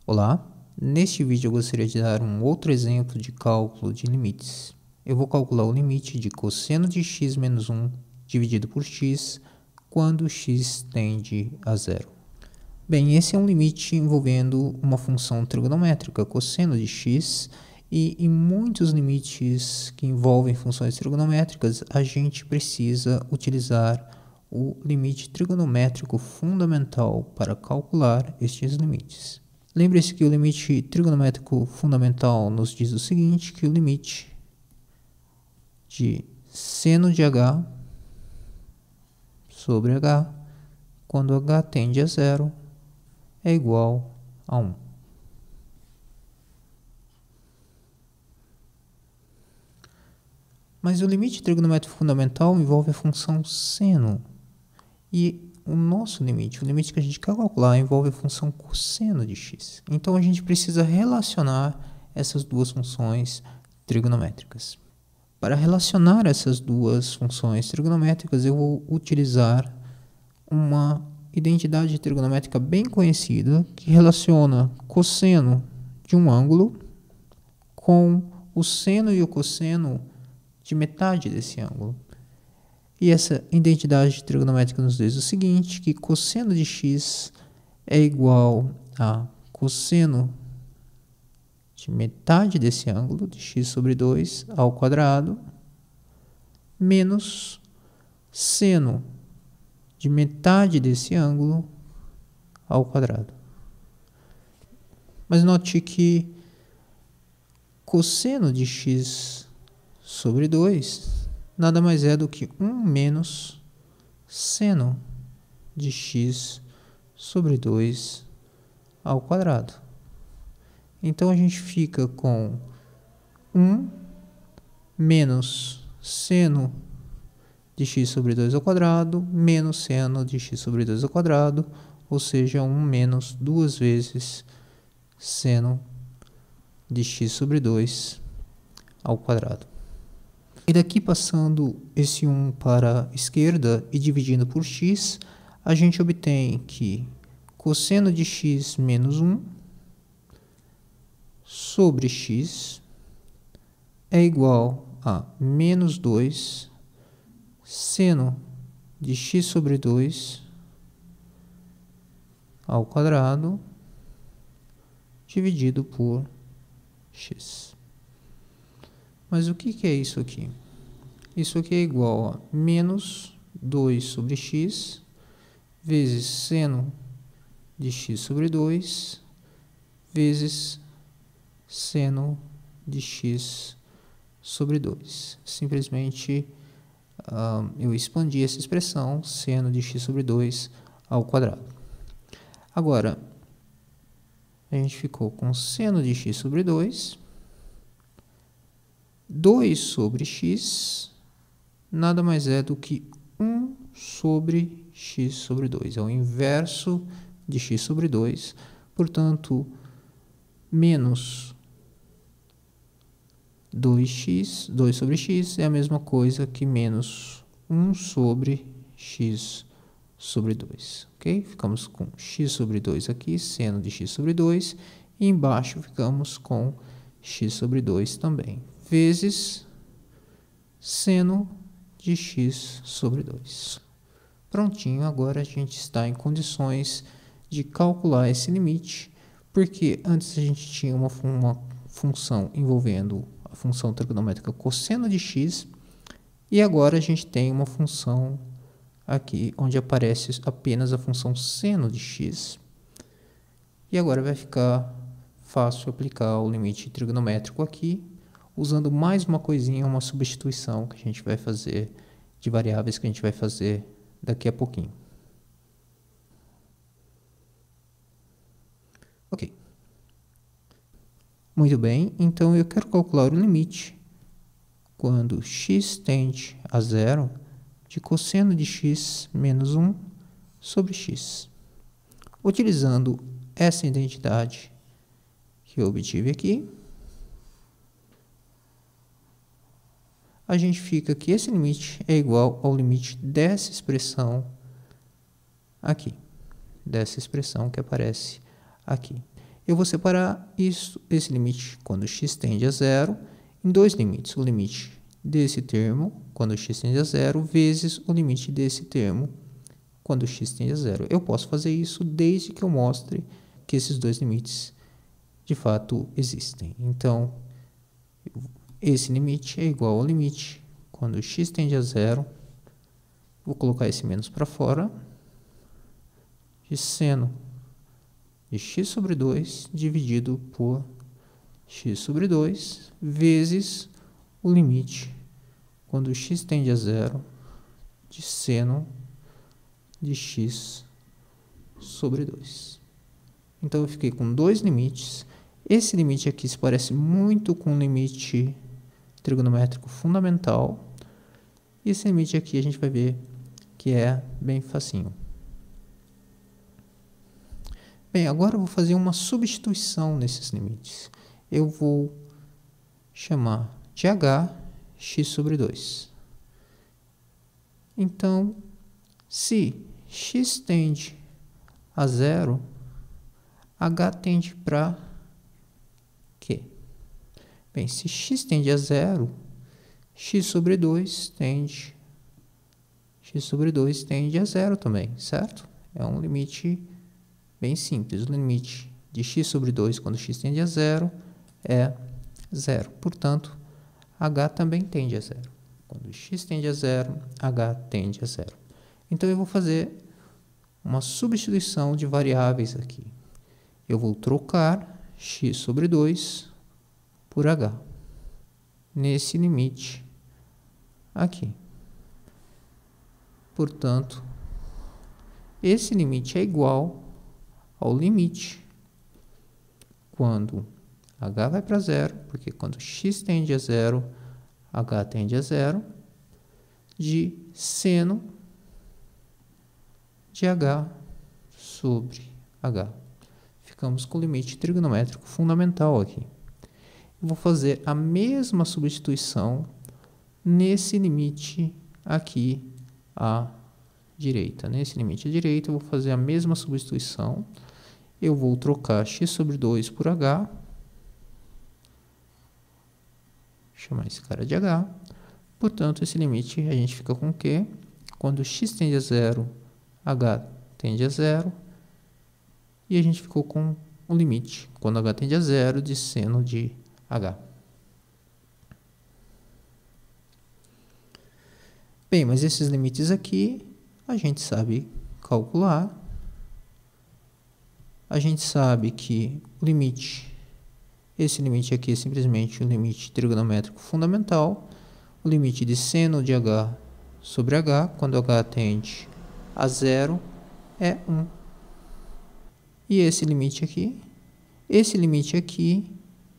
Olá, neste vídeo eu gostaria de dar um outro exemplo de cálculo de limites. Eu vou calcular o limite de cosseno de x menos 1 dividido por x quando x tende a zero. Bem, esse é um limite envolvendo uma função trigonométrica, cosseno de x, e em muitos limites que envolvem funções trigonométricas, a gente precisa utilizar o limite trigonométrico fundamental para calcular estes limites. Lembre-se que o limite trigonométrico fundamental nos diz o seguinte, que o limite de seno de h sobre h, quando h tende a zero, é igual a 1. Mas o limite trigonométrico fundamental envolve a função seno. E o nosso limite, o limite que a gente quer calcular, envolve a função cosseno de x. Então, a gente precisa relacionar essas duas funções trigonométricas. Para relacionar essas duas funções trigonométricas, eu vou utilizar uma identidade trigonométrica bem conhecida, que relaciona cosseno de um ângulo com o seno e o cosseno de metade desse ângulo. E essa identidade trigonométrica nos diz o seguinte, que cosseno de x é igual a cosseno de metade desse ângulo, de x sobre 2 ao quadrado, menos seno de metade desse ângulo ao quadrado. Mas note que cosseno de x sobre 2 nada mais é do que 1 menos seno de x sobre 2 ao quadrado. Então, a gente fica com 1 menos seno de x sobre 2 ao quadrado, menos seno de x sobre 2 ao quadrado, ou seja, 1 menos 2 vezes seno de x sobre 2 ao quadrado. E daqui, passando esse 1 para a esquerda e dividindo por x, a gente obtém que cosseno de x menos 1 sobre x é igual a menos 2 seno de x sobre 2 ao quadrado dividido por x. Mas o que é isso aqui? Isso aqui é igual a menos 2 sobre x vezes seno de x sobre 2 vezes seno de x sobre 2. Simplesmente eu expandi essa expressão, seno de x sobre 2 ao quadrado. Agora, a gente ficou com seno de x sobre 2, 2 sobre x, nada mais é do que 1 sobre x sobre 2. É o inverso de x sobre 2, portanto, menos 2x, 2 sobre x, é a mesma coisa que menos 1 sobre x sobre 2. Ok? Ficamos com x sobre 2 aqui, seno de x sobre 2, e embaixo ficamos com x sobre 2 também, vezes seno de x sobre 2. Prontinho, agora a gente está em condições de calcular esse limite, porque antes a gente tinha uma função envolvendo a função trigonométrica cosseno de x, e agora a gente tem uma função aqui onde aparece apenas a função seno de x, e agora vai ficar fácil aplicar o limite trigonométrico aqui, usando mais uma coisinha, uma substituição que a gente vai fazer de variáveis que a gente vai fazer daqui a pouquinho. Ok. Muito bem, então eu quero calcular o limite quando x tende a zero de cosseno de x menos 1 sobre x. Utilizando essa identidade que eu obtive aqui, a gente fica que esse limite é igual ao limite dessa expressão aqui, dessa expressão que aparece aqui. Eu vou separar esse limite quando x tende a zero em dois limites. O limite desse termo, quando x tende a zero, vezes o limite desse termo, quando x tende a zero. Eu posso fazer isso desde que eu mostre que esses dois limites de fato existem. Então, esse limite é igual ao limite quando x tende a zero. Vou colocar esse menos para fora, de seno de x sobre 2 dividido por x sobre 2 vezes o limite quando x tende a zero de seno de x sobre 2. Então, eu fiquei com dois limites. Esse limite aqui se parece muito com o limite trigonométrico fundamental. E esse limite aqui a gente vai ver que é bem facinho. Bem, agora eu vou fazer uma substituição nesses limites. Eu vou chamar de h x sobre 2. Então, se x tende a zero, h tende para quê? Bem, se x tende a zero, x sobre 2 tende a zero também, certo? É um limite bem simples. O limite de x sobre 2 quando x tende a zero é zero. Portanto, h também tende a zero. Quando x tende a zero, h tende a zero. Então, eu vou fazer uma substituição de variáveis aqui. Eu vou trocar x sobre 2 por h nesse limite aqui. Portanto, esse limite é igual ao limite quando h vai para zero, porque quando x tende a zero, h tende a zero, de seno de h sobre h. Ficamos com o limite trigonométrico fundamental aqui. Eu vou fazer a mesma substituição nesse limite aqui à direita. Nesse limite à direita, eu vou fazer a mesma substituição. Eu vou trocar x sobre 2 por h. Chamar esse cara de h. Portanto, esse limite a gente fica com o quê? Quando x tende a zero, h tende a zero. E a gente ficou com o limite, quando h tende a zero, de seno de h. Bem, mas esses limites aqui a gente sabe calcular. A gente sabe que o limite, esse limite aqui é simplesmente o limite trigonométrico fundamental. O limite de seno de h sobre h, quando h tende a zero, é 1. E esse limite aqui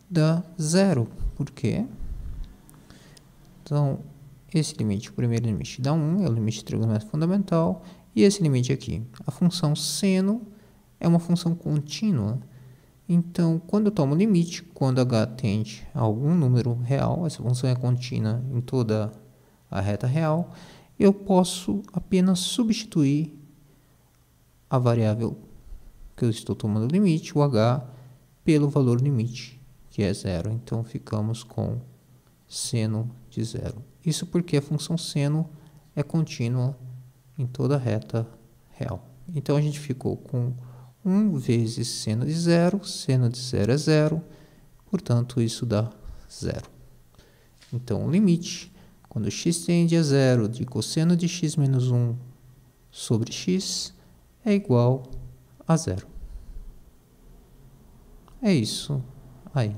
dá zero. Por quê? Então, esse limite, o primeiro limite dá 1, é o limite trigonométrico fundamental. E esse limite aqui, a função seno, é uma função contínua. Então, quando eu tomo o limite, quando h tende a algum número real, essa função é contínua em toda a reta real, eu posso apenas substituir a variável que eu estou tomando o limite, o h, pelo valor limite, que é zero. Então, ficamos com seno de zero. Isso porque a função seno é contínua em toda a reta real. Então, a gente ficou com 1 vezes seno de zero é zero, portanto, isso dá zero. Então, o limite, quando x tende a zero, de cosseno de x menos 1 sobre x, é igual a zero. É isso aí.